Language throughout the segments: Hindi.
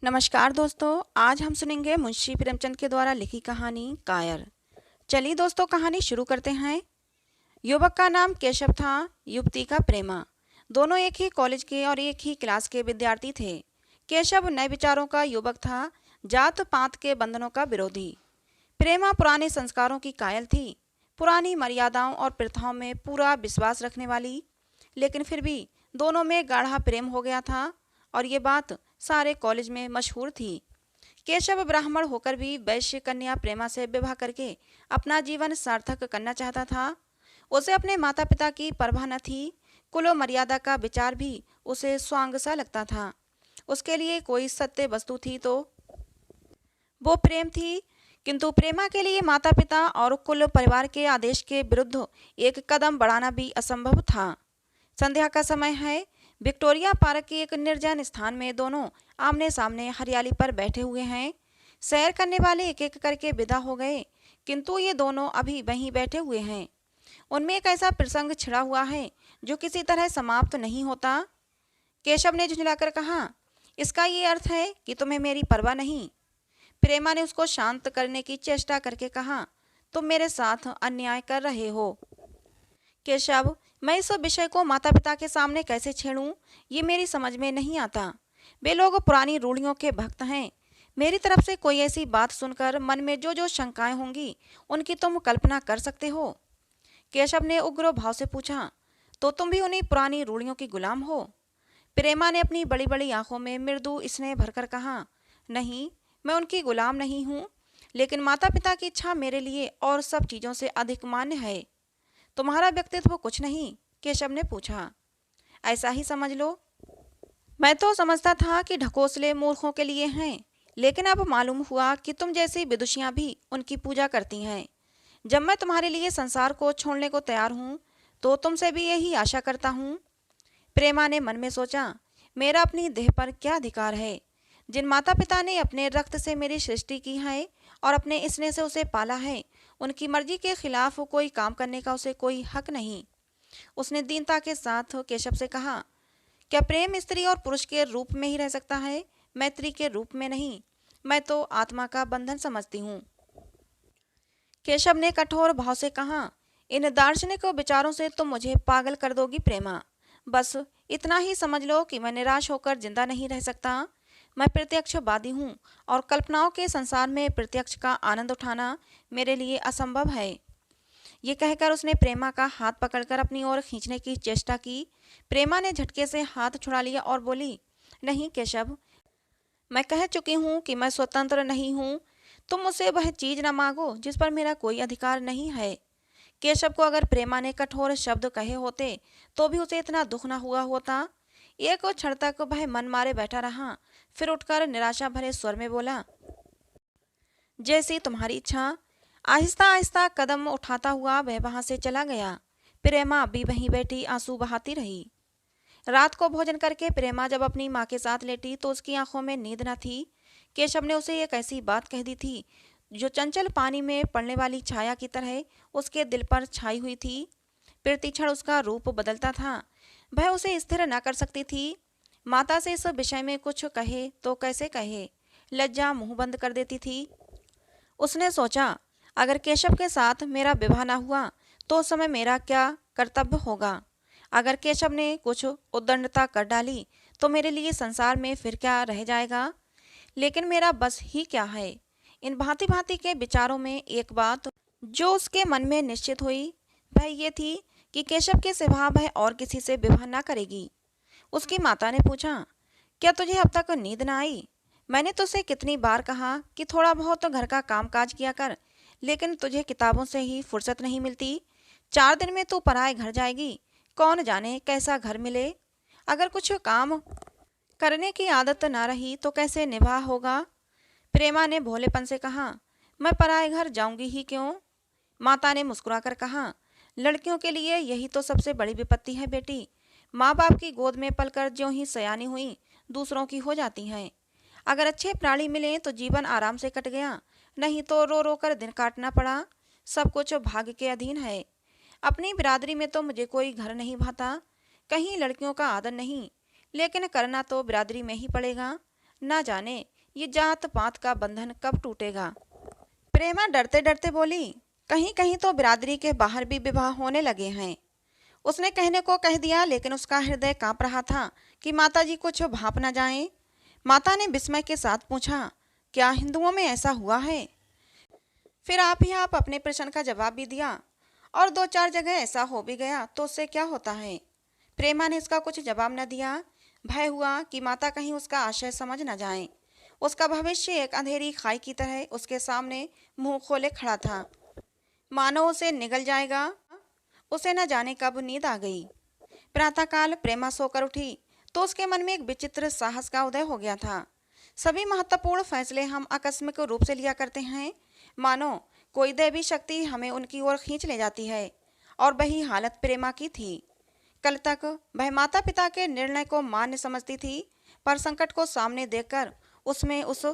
नमस्कार दोस्तों, आज हम सुनेंगे मुंशी प्रेमचंद के द्वारा लिखी कहानी कायर। चलिए दोस्तों, कहानी शुरू करते हैं। युवक का नाम केशव था, युवती का प्रेमा। दोनों एक ही कॉलेज के और एक ही क्लास के विद्यार्थी थे। केशव नए विचारों का युवक था, जात पात के बंधनों का विरोधी। प्रेमा पुराने संस्कारों की कायल थी, पुरानी मर्यादाओं और प्रथाओं में पूरा विश्वास रखने वाली। लेकिन फिर भी दोनों में गाढ़ा प्रेम हो गया था और ये बात सारे कॉलेज में मशहूर थी। केशव ब्राह्मण होकर भी वैश्य कन्या प्रेमा से विवाह करके अपना जीवन सार्थक करना चाहता था। उसे अपने माता पिता की परवाह न थी। कुलो मर्यादा का विचार भी उसे स्वांग सा लगता था। उसके लिए कोई सत्य वस्तु थी तो वो प्रेम थी। किंतु प्रेमा के लिए माता पिता और कुल परिवार के आदेश के विरुद्ध एक कदम बढ़ाना भी असंभव था। संध्या का समय है। विक्टोरिया पार्क के एक निर्जन स्थान में दोनों आमने सामने हरियाली पर बैठे हुए हैं। सैर करने वाले एक एक करके विदा हो गए, किंतु ये दोनों अभी वहीं बैठे हुए हैं। उनमें एक ऐसा प्रसंग छिड़ा हुआ है जो किसी तरह समाप्त नहीं होता। केशव ने झुंझलाकर कहा, इसका ये अर्थ है कि तुम्हें मेरी परवाह नहीं। प्रेमा ने उसको शांत करने की चेष्टा करके कहा, तुम मेरे साथ अन्याय कर रहे हो केशव। मैं इस विषय को माता पिता के सामने कैसे छेड़ूं, ये मेरी समझ में नहीं आता। वे लोग पुरानी रूढ़ियों के भक्त हैं। मेरी तरफ से कोई ऐसी बात सुनकर मन में जो जो शंकाएं होंगी उनकी तुम कल्पना कर सकते हो। केशव ने उग्र भाव से पूछा, तो तुम भी उन्हीं पुरानी रूढ़ियों की गुलाम हो? प्रेमा ने अपनी बड़ी बड़ी आंखों में मृदु स्नेह भरकर कहा, नहीं, मैं उनकी गुलाम नहीं हूँ, लेकिन माता पिता की इच्छा मेरे लिए और सब चीज़ों से अधिक मान्य है। तुम्हारा व्यक्तित्व कुछ नहीं? केशव ने पूछा। ऐसा ही समझ लो। मैं तो समझता था कि ढकोसले मूर्खों के लिए हैं, लेकिन अब मालूम हुआ कि तुम जैसी विदुषियां भी उनकी पूजा करती हैं। जब मैं तुम्हारे लिए संसार को छोड़ने को तैयार हूँ, तो तुमसे भी यही आशा करता हूँ। प्रेमा ने मन में सोचा, मेरा अपनी देह पर क्या अधिकार है? जिन माता पिता ने अपने रक्त से मेरी सृष्टि की है और अपने स्नेह से उसे पाला है, उनकी मर्जी के खिलाफ कोई काम करने का उसे कोई हक नहीं। उसने दीनता के साथ केशव से कहा, क्या प्रेम स्त्री और पुरुष के रूप में ही रह सकता है, मैत्री के रूप में नहीं? मैं तो आत्मा का बंधन समझती हूँ। केशव ने कठोर भाव से कहा, इन दार्शनिक विचारों से तुम मुझे पागल कर दोगी प्रेमा। बस इतना ही समझ लो कि मैं निराश होकर जिंदा नहीं रह सकता। मैं प्रत्यक्षवादी हूँ और कल्पनाओं के संसार में प्रत्यक्ष का आनंद उठाना मेरे लिए असंभव है। ये कहकर उसने प्रेमा का हाथ पकड़कर अपनी ओर खींचने की चेष्टा की। प्रेमा ने झटके से हाथ छुड़ा लिया और बोली, नहीं केशव, मैं कह चुकी हूँ कि मैं स्वतंत्र नहीं हूँ। तुम मुझसे वह चीज न मांगो जिस पर मेरा कोई अधिकार नहीं है। केशव को अगर प्रेमा ने कठोर शब्द कहे होते तो भी उसे इतना दुख न हुआ होता। एक क्षण तक वह मन मारे बैठा रहा, फिर उठकर निराशा भरे स्वर में बोला, जैसी तुम्हारी इच्छा। आहिस्ता आहिस्ता कदम उठाता हुआ वह वहां से चला गया। प्रेमा भी वहीं बैठी आंसू बहाती रही। रात को भोजन करके प्रेमा जब अपनी माँ के साथ लेटी तो उसकी आंखों में नींद न थी। केशव ने उसे एक ऐसी बात कह दी थी जो चंचल पानी में पड़ने वाली छाया की तरह उसके दिल पर छाई हुई थी। प्रतिक्षण उसका रूप बदलता था। वह उसे स्थिर न कर सकती थी। माता से इस विषय में कुछ कहे तो कैसे कहे, लज्जा मुंह बंद कर देती थी। उसने सोचा, अगर केशव के साथ मेरा विवाह न हुआ तो उस समय मेरा क्या कर्तव्य होगा? अगर केशव ने कुछ उद्दंडता कर डाली तो मेरे लिए संसार में फिर क्या रह जाएगा? लेकिन मेरा बस ही क्या है? इन भांति भांति के विचारों में एक बात जो उसके मन में निश्चित हुई वह ये थी कि केशव के सिवा वह और किसी से विवाह न करेगी। उसकी माता ने पूछा, क्या तुझे अब तक नींद न आई? मैंने तुझसे कितनी बार कहा कि थोड़ा बहुत तो घर का कामकाज किया कर, लेकिन तुझे किताबों से ही फुर्सत नहीं मिलती। 4 दिन में तू पराए घर जाएगी, कौन जाने कैसा घर मिले। अगर कुछ काम करने की आदत ना रही तो कैसे निभाह होगा? प्रेमा ने भोलेपन से कहा, मैं पराए घर जाऊंगी ही क्यों? माता ने मुस्कुराकर कहा, लड़कियों के लिए यही तो सबसे बड़ी विपत्ति है बेटी। माँ बाप की गोद में पलकर ज्यों ही सयानी हुई दूसरों की हो जाती हैं। अगर अच्छे प्राणी मिले तो जीवन आराम से कट गया, नहीं तो रो रो कर दिन काटना पड़ा। सब कुछ भाग्य के अधीन है। अपनी बिरादरी में तो मुझे कोई घर नहीं भाता, कहीं लड़कियों का आदर नहीं, लेकिन करना तो बिरादरी में ही पड़ेगा। ना जाने ये जात पात का बंधन कब टूटेगा। प्रेमा डरते डरते बोली, कहीं कहीं तो बिरादरी के बाहर भी विवाह होने लगे हैं। उसने कहने को कह दिया, लेकिन उसका हृदय कांप रहा था कि माताजी कुछ भाप न जाएं। माता ने विस्मय के साथ पूछा, क्या हिंदुओं में ऐसा हुआ है? फिर आप अपने प्रश्न का जवाब भी दिया, और दो चार जगह ऐसा हो भी गया तो उससे क्या होता है। प्रेमा ने इसका कुछ जवाब न दिया। भय हुआ कि माता कहीं उसका आशय समझ न जाए। उसका भविष्य एक अंधेरी खाई की तरह उसके सामने मुंह खोले खड़ा था, मानो उसे निगल जाएगा। उसे न जाने कब नींद आ गई। प्रातःकाल प्रेमा सोकर उठी तो उसके मन में एक विचित्र साहस का उदय हो गया था। सभी महत्वपूर्ण फैसले हम आकस्मिक रूप से लिया करते हैं, मानो कोई दैवी शक्ति हमें उनकी ओर खींच ले जाती है। और वही हालत प्रेमा की थी। कल तक वह माता पिता के निर्णय को मान्य समझती थी, पर संकट को सामने देखकर उसमें उस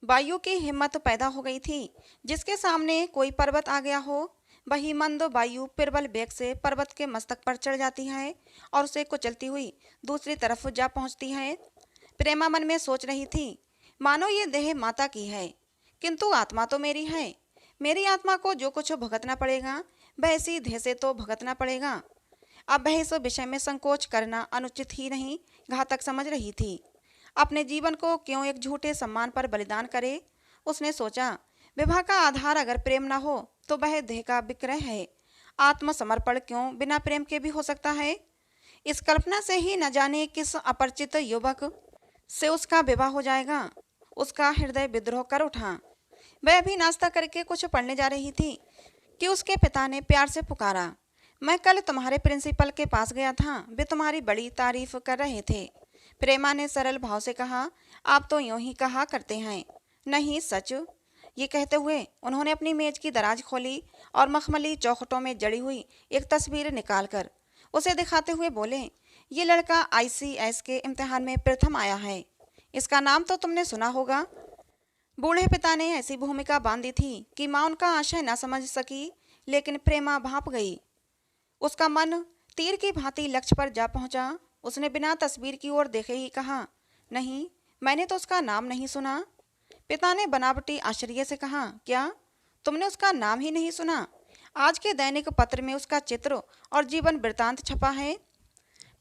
वायु की हिम्मत पैदा हो गई थी जिसके सामने कोई पर्वत आ गया हो। वही मंद वायु प्रबल वेग से पर्वत के मस्तक पर चढ़ जाती है और उसे कुचलती हुई दूसरी तरफ जा पहुंचती है। प्रेमा मन में सोच रही थी, मानो ये देह माता की है, किंतु आत्मा तो मेरी है। मेरी आत्मा को जो कुछ भुगतना पड़ेगा वह इसी देह से तो भुगतना पड़ेगा। अब वह इस विषय में संकोच करना अनुचित ही नहीं, घातक समझ रही थी। अपने जीवन को क्यों एक झूठे सम्मान पर बलिदान करे। उसने सोचा, विवाह का आधार अगर प्रेम न हो तो वह देह का विक्रय है। आत्मसमर्पण क्यों बिना प्रेम के भी हो सकता है। इस कल्पना से ही न जाने किस अपरिचित युवक से उसका विवाह हो जाएगा। उसका हृदय विद्रोह कर उठा। वह अभी नाश्ता करके कुछ पढ़ने जा रही थी कि उसके पिता ने प्यार से पुकारा, मैं कल तुम्हारे प्रिंसिपल के पास गया था, वे तुम्हारी बड़ी तारीफ कर रहे थे। प्रेमा ने सरल भाव से कहा, आप तो यूं ही कहा करते हैं। नहीं, सच। ये कहते हुए उन्होंने अपनी मेज की दराज खोली और मखमली चौखटों में जड़ी हुई एक तस्वीर निकालकर उसे दिखाते हुए बोले, ये लड़का ICS के इम्तिहान में प्रथम आया है। इसका नाम तो तुमने सुना होगा। बूढ़े पिता ने ऐसी भूमिका बांधी थी कि माँ उनका आशय न समझ सकी, लेकिन प्रेमा भांप गई। उसका मन तीर की भांति लक्ष्य पर जा पहुंचा। उसने बिना तस्वीर की ओर देखे ही कहा, नहीं, मैंने तो उसका नाम नहीं सुना। पिता ने बनावटी आश्चर्य से कहा, क्या तुमने उसका नाम ही नहीं सुना? आज के दैनिक पत्र में उसका चित्र और जीवन वृतांत छपा है।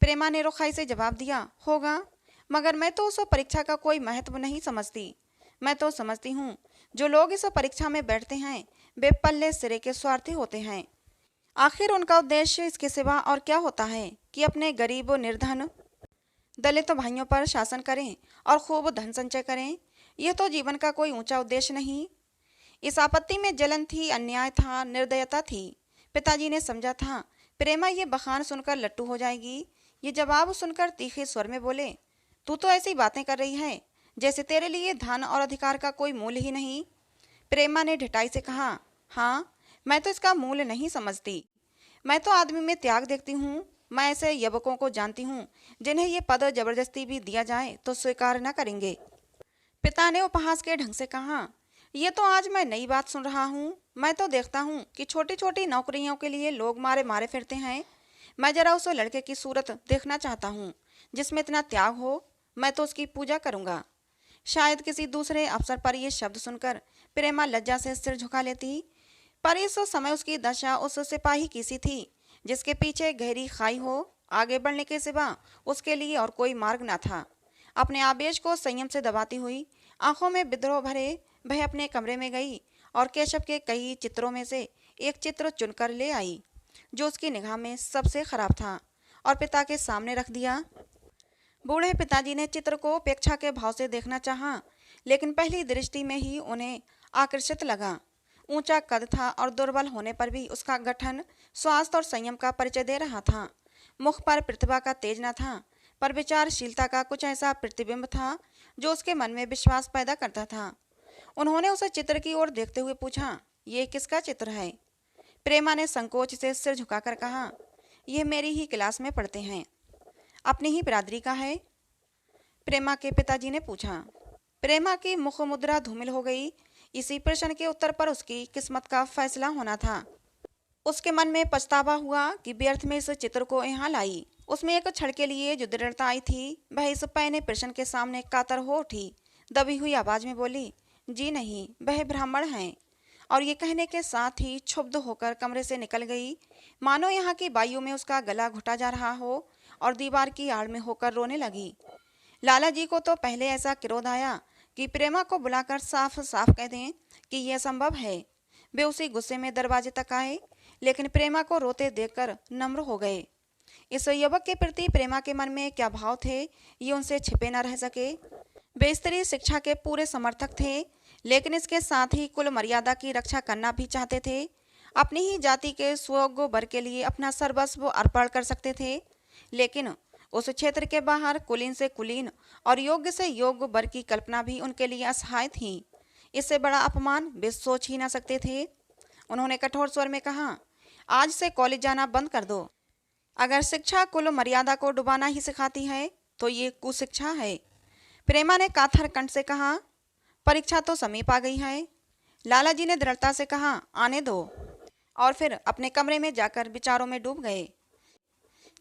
प्रेमा ने रुखाई से जवाब दिया, होगा, मगर मैं तो उस परीक्षा का कोई महत्व नहीं समझती। मैं तो समझती हूँ जो लोग इस परीक्षा में बैठते हैं वे पल्ले सिरे के स्वार्थी होते हैं। आखिर उनका उद्देश्य इसके सिवा और क्या होता है कि अपने गरीब निर्धन दलित भाइयों पर शासन करें और खूब धन संचय करें। यह तो जीवन का कोई ऊंचा उद्देश्य नहीं। इस आपत्ति में जलन थी, अन्याय था, निर्दयता थी। पिताजी ने समझा था प्रेमा ये बखान सुनकर लट्टू हो जाएगी। ये जवाब सुनकर तीखे स्वर में बोले, तू तो ऐसी बातें कर रही है जैसे तेरे लिए धन और अधिकार का कोई मूल्य ही नहीं। प्रेमा ने ढिठाई से कहा, हाँ, मैं तो इसका मूल्य नहीं समझती। मैं तो आदमी में त्याग देखती हूँ। मैं ऐसे युवकों को जानती हूँ जिन्हें ये पद जबरदस्ती भी दिया जाए तो स्वीकार न करेंगे। पिता ने उपहास के ढंग से कहा, ये तो आज मैं नई बात सुन रहा हूँ। मैं तो देखता हूँ कि छोटी छोटी नौकरियों के लिए लोग मारे मारे फिरते हैं। मैं जरा उस लड़के की सूरत देखना चाहता हूँ जिसमें इतना त्याग हो। मैं तो उसकी पूजा करूँगा। शायद किसी दूसरे अवसर पर यह शब्द सुनकर प्रेमा लज्जा से सिर झुका लेती, पर इस समय उसकी दशा उस सिपाही की सी थी जिसके पीछे गहरी खाई हो। आगे बढ़ने के सिवा उसके लिए और कोई मार्ग न था। अपने आवेश को संयम से दबाती हुई, आंखों में विद्रोह भरे, वह अपने कमरे में गई और केशव के कई चित्रों में से एक चित्र चुनकर ले आई जो उसकी निगाह में सबसे खराब था और पिता के सामने रख दिया। बूढ़े पिताजी ने चित्र को उपेक्षा के भाव से देखना चाहा, लेकिन पहली दृष्टि में ही उन्हें आकर्षित लगा। ऊंचा कद था और दुर्बल होने पर भी उसका गठन स्वास्थ्य और संयम का परिचय दे रहा था। मुख पर प्रतिभा का तेज न था, पर विचारशीलता का कुछ ऐसा प्रतिबिंब था जो उसके मन में विश्वास पैदा करता था। उन्होंने उस चित्र की ओर देखते हुए पूछा, ये किसका चित्र है? प्रेमा ने संकोच से सिर झुकाकर कहा, यह मेरी ही क्लास में पढ़ते हैं। अपनी ही बिरादरी का है? प्रेमा के पिताजी ने पूछा। प्रेमा की मुख मुद्रा धूमिल हो गई। इसी प्रश्न के उत्तर पर उसकी किस्मत का फैसला होना था। उसके मन में पछतावा हुआ कि व्यर्थ में इस चित्र को यहाँ लाई। उसमें एक क्षण के लिए जो दृढ़ता आई थी, वह इस पहने प्रश्न के सामने कातर हो उठी। दबी हुई आवाज में बोली, जी नहीं, वह ब्राह्मण हैं। और ये कहने के साथ ही क्षुब्ध होकर कमरे से निकल गई, मानो यहाँ की वायु में उसका गला घुटा जा रहा हो, और दीवार की आड़ में होकर रोने लगी। लाला जी को तो पहले ऐसा क्रोध आया कि प्रेमा को बुलाकर साफ साफ कह दें कि यह संभव है। वे उसी गुस्से में दरवाजे तक आए, लेकिन प्रेमा को रोते देखकर नम्र हो गए। इस युवक के प्रति प्रेमा के मन में क्या भाव थे, ये उनसे छिपे न रह सके। वे स्त्री शिक्षा के पूरे समर्थक थे, लेकिन इसके साथ ही कुल मर्यादा की रक्षा करना भी चाहते थे। अपनी ही जाति के स्वयोग्य वर के लिए अपना सर्वस्व अर्पण कर सकते थे, लेकिन उस क्षेत्र के बाहर कुलीन से कुलीन और योग्य से योग्य वर की कल्पना भी उनके लिए असहाय थी। इससे बड़ा अपमान वे सोच ही न सकते थे। उन्होंने कठोर स्वर में कहा, आज से कॉलेज जाना बंद कर दो। अगर शिक्षा कुल मर्यादा को डुबाना ही सिखाती है तो ये कुशिक्षा है। प्रेमा ने कातर कंठ से कहा, परीक्षा तो समीप आ गई है। लाला जी ने दृढ़ता से कहा, आने दो, और फिर अपने कमरे में जाकर विचारों में डूब गए।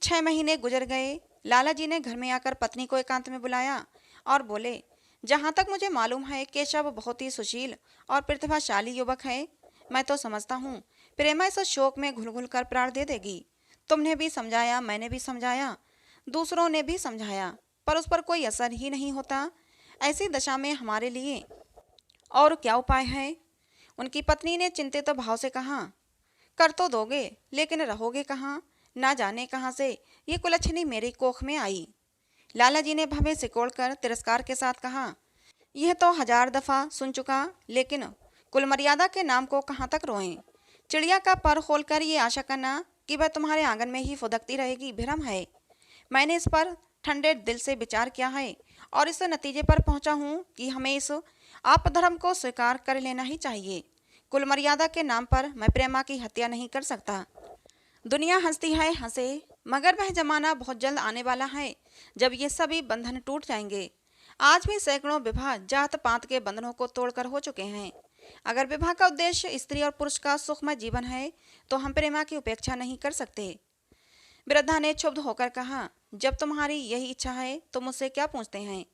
6 महीने गुजर गए। लाला जी ने घर में आकर पत्नी को एकांत में बुलाया और बोले, जहाँ तक मुझे मालूम है केशव बहुत ही सुशील और प्रतिभाशाली युवक है। मैं तो समझता हूँ प्रेमा इस शोक में घुल घुल कर प्राण दे देगी। तुमने भी समझाया, मैंने भी समझाया, दूसरों ने भी समझाया, पर उस पर कोई असर ही नहीं होता। ऐसी दशा में हमारे लिए और क्या उपाय है? उनकी पत्नी ने चिंतित भाव से कहा, कर तो दोगे, लेकिन रहोगे कहाँ? ना जाने कहाँ से ये कुलच्छनी मेरी कोख में आई। लाला जी ने भवें सिकोड़कर तिरस्कार के साथ कहा, यह तो 1000 दफा सुन चुका, लेकिन कुल मर्यादा के नाम को कहाँ तक रोएं? चिड़िया का पर खोलकर ये आशा करना कि वह तुम्हारे आंगन में ही फुदकती रहेगी भ्रम है। मैंने इस पर ठंडे दिल से विचार किया है और इस नतीजे पर पहुंचा हूं कि हमें इस आपधर्म को स्वीकार कर लेना ही चाहिए। कुल मर्यादा के नाम पर मैं प्रेमा की हत्या नहीं कर सकता। दुनिया हंसती है, हंसे, मगर वह जमाना बहुत जल्द आने वाला है जब ये सभी बंधन टूट जाएंगे। आज भी सैकड़ों विवाह जात पात के बंधनों को तोड़कर हो चुके हैं। अगर विवाह का उद्देश्य स्त्री और पुरुष का सुखमय जीवन है तो हम प्रेमा की उपेक्षा नहीं कर सकते। वृद्धा ने क्षुब्ध होकर कहा, जब तुम्हारी यही इच्छा है तो मुझसे क्या पूछते हैं?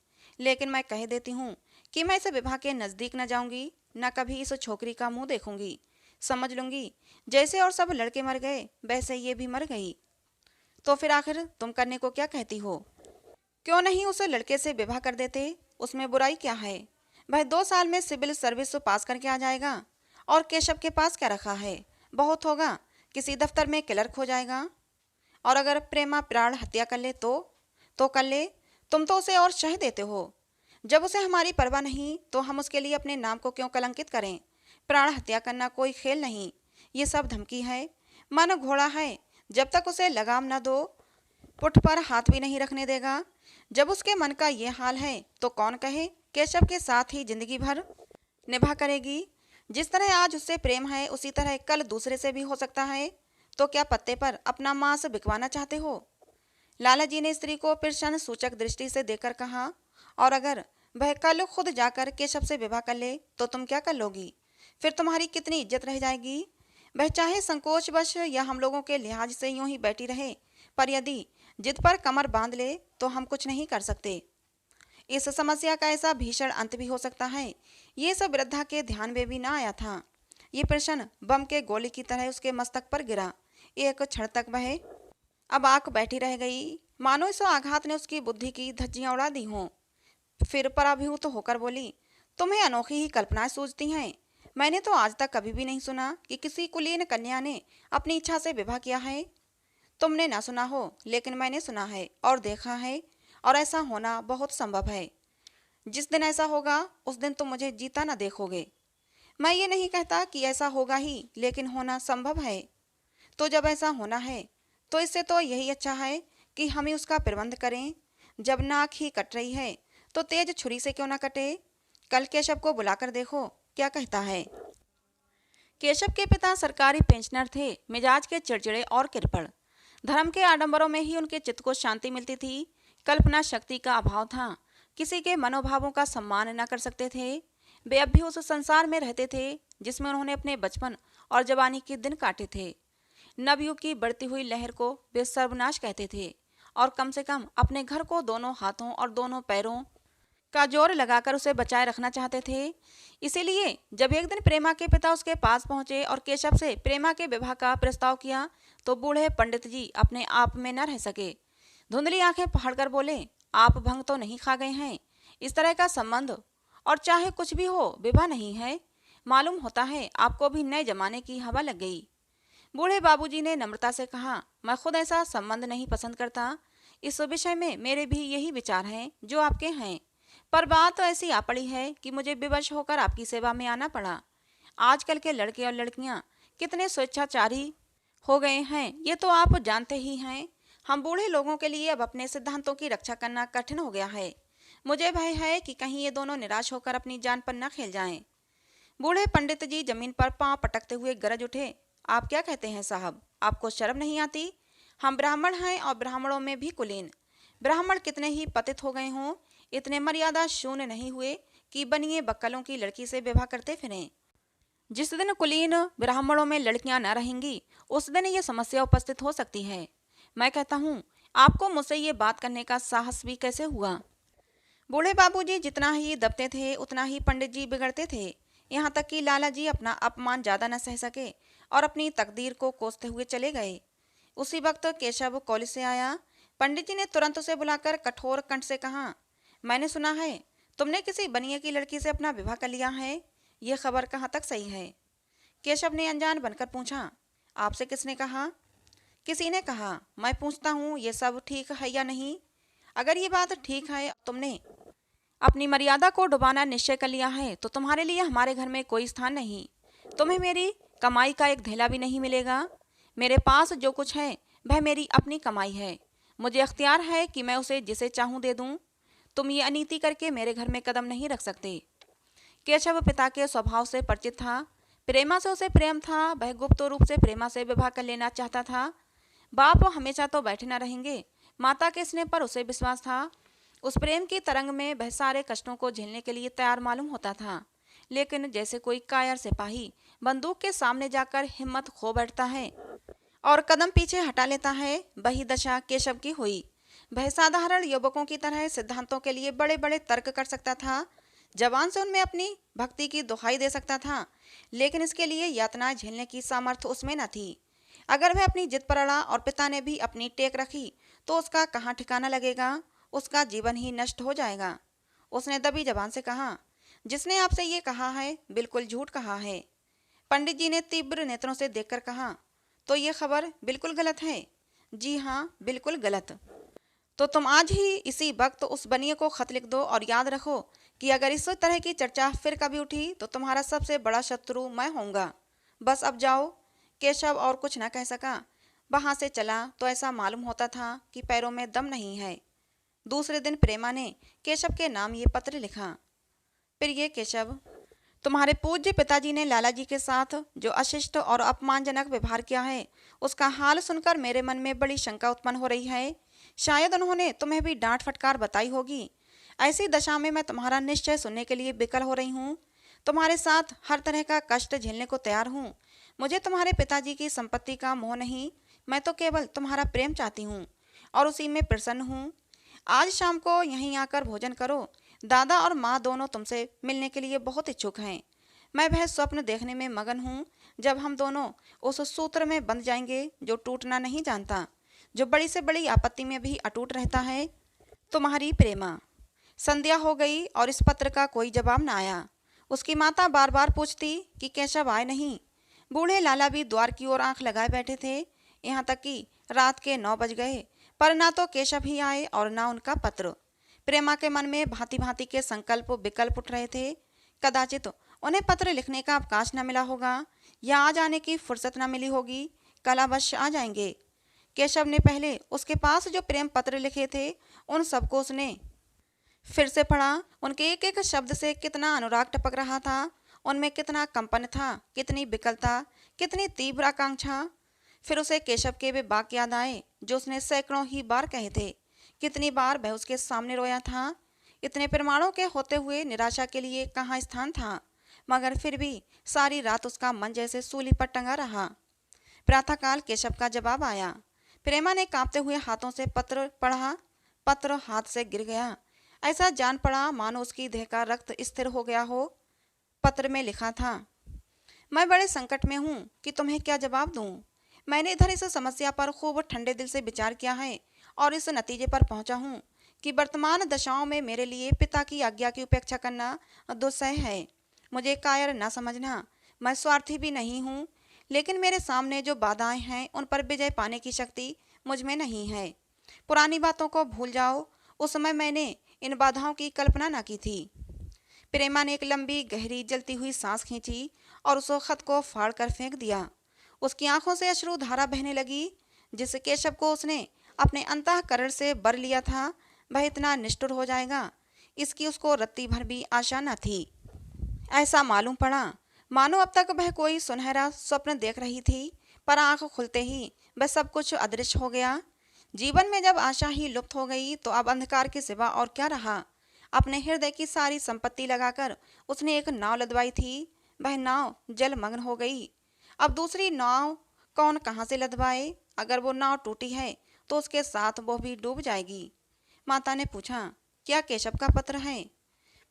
लेकिन मैं कह देती हूँ कि मैं इस विवाह के नज़दीक न जाऊंगी, न कभी इस छोकरी का मुंह देखूंगी। समझ लूंगी जैसे और सब लड़के मर गए वैसे ये भी मर गई। तो फिर आखिर तुम करने को क्या कहती हो? क्यों नहीं उसे लड़के से विवाह कर देते? उसमें बुराई क्या है? वह 2 साल में सिविल सर्विस पास करके आ जाएगा। और केशव के पास क्या रखा है? बहुत होगा, किसी दफ्तर में क्लर्क हो जाएगा। और अगर प्रेमा प्राण हत्या कर ले तो कर ले, तुम तो उसे और शह देते हो। जब उसे हमारी परवाह नहीं तो हम उसके लिए अपने नाम को क्यों कलंकित करें? प्राण हत्या करना कोई खेल नहीं, ये सब धमकी है। मन घोड़ा है, जब तक उसे लगाम न दो पुठ पर हाथ भी नहीं रखने देगा। जब उसके मन का ये हाल है तो कौन कहे केशव के साथ ही जिंदगी भर निभा करेगी। जिस तरह आज उससे प्रेम है उसी तरह कल दूसरे से भी हो सकता है। तो क्या पत्ते पर अपना मांस बिकवाना चाहते हो? लाला जी ने स्त्री को प्रश्न सूचक दृष्टि से देखकर कहा, और अगर वह कल खुद जाकर केशव से विवाह कर ले तो तुम क्या कर लोगी? फिर तुम्हारी कितनी इज्जत रह जाएगी? वह चाहे संकोचवश या हम लोगों के लिहाज से यूं ही बैठी रहे, पर यदि जिद पर कमर बांध ले तो हम कुछ नहीं कर सकते। इस समस्या का ऐसा भीषण अंत भी हो सकता है, ये सब वृद्धा के ध्यान में भी ना आया था। ये प्रश्न बम के गोली की तरह उसके मस्तक पर गिरा। एक क्षण तक वह अब आंख बैठी रह गई, मानो इस आघात ने उसकी बुद्धि की धज्जियां उड़ा दी हों। फिर पराभूत होकर बोली, तुम्हें अनोखी ही कल्पनाएं सूझती हैं। मैंने तो आज तक कभी भी नहीं सुना कि किसी कुलीन कन्या ने अपनी इच्छा से विवाह किया है। तुमने ना सुना हो, लेकिन मैंने सुना है और देखा है, और ऐसा होना बहुत संभव है। जिस दिन ऐसा होगा उस दिन तुम मुझे जीता ना देखोगे। मैं ये नहीं कहता कि ऐसा होगा ही, लेकिन होना संभव है। तो जब ऐसा होना है तो इससे तो यही अच्छा है कि हम ही उसका प्रबंध करें। जब नाक ही कट रही है तो तेज छुरी से क्यों ना कटे? कल केशव को बुलाकर देखो क्या कहता है। केशव के पिता सरकारी पेंशनर थे, मिजाज के चिड़चिड़े और कृपण। धर्म के आडंबरों में ही उनके चित्त को शांति मिलती थी। कल्पना शक्ति का अभाव था, किसी के मनोभावों का सम्मान न कर सकते थे। वे अब भी उस संसार में रहते थे जिसमें उन्होंने अपने बचपन और जवानी के दिन काटे थे। नवयुग की बढ़ती हुई लहर को वे सर्वनाश कहते थे और कम से कम अपने घर को दोनों हाथों और दोनों पैरों का जोर लगाकर उसे बचाए रखना चाहते थे। इसीलिए जब एक दिन प्रेमा के पिता उसके पास पहुंचे और केशव से प्रेमा के विवाह का प्रस्ताव किया तो बूढ़े पंडित जी अपने आप में न रह सके। धुंधली आंखें पकड़कर बोले, आप भंग तो नहीं खा गए हैं? इस तरह का संबंध और चाहे कुछ भी हो विवाह नहीं है। मालूम होता है आपको भी नए जमाने की हवा लग गई। बूढ़े बाबूजी ने नम्रता से कहा, मैं खुद ऐसा संबंध नहीं पसंद करता। इस विषय में मेरे भी यही विचार हैं जो आपके हैं, पर बात तो ऐसी आ पड़ी है कि मुझे विवश होकर आपकी सेवा में आना पड़ा। आजकल के लड़के और लड़कियां कितने स्वेच्छाचारी हो गए हैं ये तो आप जानते ही हैं। हम बूढ़े लोगों के लिए अब अपने सिद्धांतों की रक्षा करना कठिन हो गया है। मुझे भय है कि कहीं ये दोनों निराश होकर अपनी जान पर न खेल जाएं। बूढ़े पंडित जी जमीन पर पांव पटकते हुए गरज उठे, आप क्या कहते हैं साहब? आपको शर्म नहीं आती? हम ब्राह्मण हैं और ब्राह्मणों में भी कुलीन। ब्राह्मण कितने ही पतित हो गए हों, इतने मर्यादा शून्य नहीं हुए कि बनिए बक्कलों की लड़की से विवाह करते फिरें। जिस दिन कुलीन ब्राह्मणों में लड़कियां न रहेंगी उस दिन ये समस्या उपस्थित हो सकती है। मैं कहता हूँ आपको मुझसे ये बात करने का साहस भी कैसे हुआ? बूढ़े बाबूजी जितना ही दबते थे उतना ही पंडित जी बिगड़ते थे। यहाँ तक कि लाला जी अपना अपमान ज्यादा न सह सके और अपनी तकदीर को कोसते हुए चले गए। उसी वक्त केशव कॉलेज से आया। पंडित जी ने तुरंत उसे बुलाकर कठोर कंठ से कहा, मैंने सुना है तुमने किसी बनिए की लड़की से अपना विवाह कर लिया है। ये खबर कहाँ तक सही है? केशव ने अनजान बनकर पूछा, आपसे किसने कहा? किसी ने कहा। मैं पूछता हूँ ये सब ठीक है या नहीं? अगर ये बात ठीक है, तुमने अपनी मर्यादा को डुबाना निश्चय कर लिया है तो तुम्हारे लिए हमारे घर में कोई स्थान नहीं। तुम्हें मेरी कमाई का एक धेला भी नहीं मिलेगा। मेरे पास जो कुछ है वह मेरी अपनी कमाई है। मुझे अख्तियार है कि मैं उसे जिसे चाहूं दे दूं। तुम ये अनीति करके मेरे घर में कदम नहीं रख सकते। केशव पिता के स्वभाव से परिचित था। प्रेमा से उसे प्रेम था। वह गुप्त रूप से प्रेमा से विवाह कर लेना चाहता था। बाप हमेशा तो बैठे न रहेंगे। माता के स्नेह पर उसे विश्वास था। उस प्रेम की तरंग में वह सारे कष्टों को झेलने के लिए तैयार मालूम होता था। लेकिन जैसे कोई कायर सिपाही बंदूक के सामने जाकर हिम्मत खो बैठता है और कदम पीछे हटा लेता है, वही दशा केशव की हुई। वह साधारण युवकों की तरह सिद्धांतों के लिए बड़े बड़े तर्क कर सकता था। जवान से उनमें अपनी भक्ति की दुहाई दे सकता था, लेकिन इसके लिए यातनाएं झेलने की सामर्थ्य उसमें न थी। अगर वह अपनी जिद पर अड़ा और पिता ने भी अपनी टेक रखी तो उसका कहाँ ठिकाना लगेगा? उसका जीवन ही नष्ट हो जाएगा। उसने दबी जबान से कहा, जिसने आपसे ये कहा है बिल्कुल झूठ कहा है। पंडित जी ने तीव्र नेत्रों से देखकर कहा, तो ये खबर बिल्कुल गलत है? जी हाँ, बिल्कुल गलत। तो तुम आज ही इसी वक्त उस बनिए को खत लिख दो और याद रखो कि अगर इस तरह की चर्चा फिर कभी उठी तो तुम्हारा सबसे बड़ा शत्रु मैं होऊंगा। बस अब जाओ। केशव और कुछ न कह सका। वहां से चला तो ऐसा मालूम होता था कि पैरों में दम नहीं है। दूसरे दिन प्रेमा ने केशव के नाम ये पत्र लिखा, प्रिय केशव, तुम्हारे पूज्य पिताजी ने लाला जी के साथ जो अशिष्ट और अपमानजनक व्यवहार किया है उसका हाल सुनकर मेरे मन में बड़ी शंका उत्पन्न हो रही है। शायद उन्होंने तुम्हें भी डांट फटकार बताई होगी। ऐसी दशा में मैं तुम्हारा निश्चय सुनने के लिए विकल हो रही हूँ। तुम्हारे साथ हर तरह का कष्ट झेलने को तैयार हूँ। मुझे तुम्हारे पिताजी की संपत्ति का मोह नहीं, मैं तो केवल तुम्हारा प्रेम चाहती हूँ और उसी में प्रसन्न हूँ। आज शाम को यहीं आकर भोजन करो। दादा और माँ दोनों तुमसे मिलने के लिए बहुत इच्छुक हैं। मैं वह स्वप्न देखने में मगन हूँ जब हम दोनों उस सूत्र में बंध जाएंगे जो टूटना नहीं जानता, जो बड़ी से बड़ी आपत्ति में भी अटूट रहता है। तुम्हारी प्रेमा। संध्या हो गई और इस पत्र का कोई जवाब न आया। उसकी माता बार बार पूछती कि केशव आए नहीं। बूढ़े लाला भी द्वार की ओर आंख लगाए बैठे थे। यहाँ तक कि रात के 9 बज गए पर ना तो केशव ही आए और ना उनका पत्र। प्रेमा के मन में भांति भांति के संकल्प विकल्प उठ रहे थे। कदाचित उन्हें पत्र लिखने का अवकाश न मिला होगा या आ जाने की फुर्सत न मिली होगी। कल अवश्य आ जाएंगे। केशव ने पहले उसके पास जो प्रेम पत्र लिखे थे उन सबको उसने फिर से पढ़ा। उनके एक एक शब्द से कितना अनुराग टपक रहा था, उनमें कितना कंपन था, कितनी विकलता, कितनी तीव्र आकांक्षा। फिर उसे केशव के वे वाक्य याद आए जो उसने सैकड़ों ही बार कहे थे। कितनी बार वह उसके सामने रोया था। इतने प्रमाणों के होते हुए निराशा के लिए कहाँ स्थान था, मगर फिर भी सारी रात उसका मन जैसे सूली पर टंगा रहा। प्रातःकाल केशव का जवाब आया। प्रेमा ने कांपते हुए हाथों से पत्र पढ़ा। पत्र हाथ से गिर गया। ऐसा जान पड़ा मानो उसकी देह का रक्त स्थिर हो गया हो। पत्र में लिखा था, मैं बड़े संकट में हूँ कि तुम्हें क्या जवाब दूँ। मैंने इधर इस समस्या पर खूब ठंडे दिल से विचार किया है और इस नतीजे पर पहुँचा हूँ कि वर्तमान दशाओं में मेरे लिए पिता की आज्ञा की उपेक्षा करना दुस्सह है। मुझे कायर न समझना, मैं स्वार्थी भी नहीं हूँ, लेकिन मेरे सामने जो बाधाएं हैं उन पर विजय पाने की शक्ति मुझ में नहीं है। पुरानी बातों को भूल जाओ, उस समय मैंने इन बाधाओं की कल्पना न की थी। प्रेमा ने एक लंबी गहरी जलती हुई सांस खींची और उस खत को फाड़ कर फेंक दिया। उसकी आंखों से अश्रु धारा बहने लगी। जिस केशव को उसने अपने अंतःकरण से बर लिया था, वह इतना निष्ठुर हो जाएगा, इसकी उसको रत्ती भर भी आशा न थी। ऐसा मालूम पड़ा मानो अब तक वह कोई सुनहरा स्वप्न देख रही थी, पर आंख खुलते ही वह सब कुछ अदृश्य हो गया। जीवन में जब आशा ही लुप्त हो गई तो अब अंधकार के सिवा और क्या रहा। अपने हृदय की सारी संपत्ति लगाकर उसने एक नाव लदवाई थी, वह नाव जलमग्न हो गई। अब दूसरी नाव कौन कहाँ से लदवाए। अगर वो नाव टूटी है तो उसके साथ वो भी डूब जाएगी। माता ने पूछा, क्या केशव का पत्र है?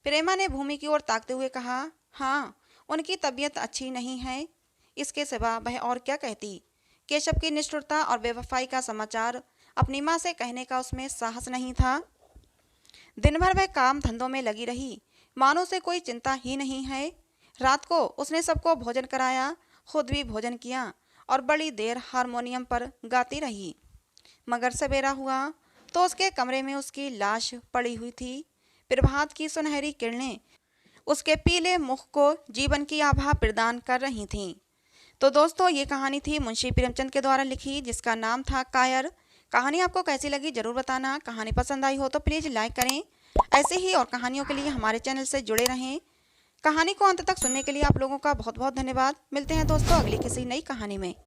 प्रेमा ने भूमि की ओर ताकते हुए कहा, हाँ, उनकी तबीयत अच्छी नहीं है। इसके सिवा वह और क्या कहती। केशव की निष्ठुरता और बेवफाई का समाचार अपनी माँ से कहने का उसमें साहस नहीं था। दिन भर वह काम धंधों में लगी रही, मानो उसे कोई चिंता ही नहीं है। रात को उसने सबको भोजन कराया, खुद भी भोजन किया और बड़ी देर हारमोनियम पर गाती रही। मगर सवेरा हुआ तो उसके कमरे में उसकी लाश पड़ी हुई थी। प्रभात की सुनहरी किरणें उसके पीले मुख को जीवन की आभा प्रदान कर रही थीं। तो दोस्तों, ये कहानी थी मुंशी प्रेमचंद के द्वारा लिखी, जिसका नाम था कायर। कहानी आपको कैसी लगी जरूर बताना। कहानी पसंद आई हो तो प्लीज़ लाइक करें। ऐसे ही और कहानियों के लिए हमारे चैनल से जुड़े रहें। कहानी को अंत तक सुनने के लिए आप लोगों का बहुत बहुत धन्यवाद। मिलते हैं दोस्तों अगली किसी नई कहानी में।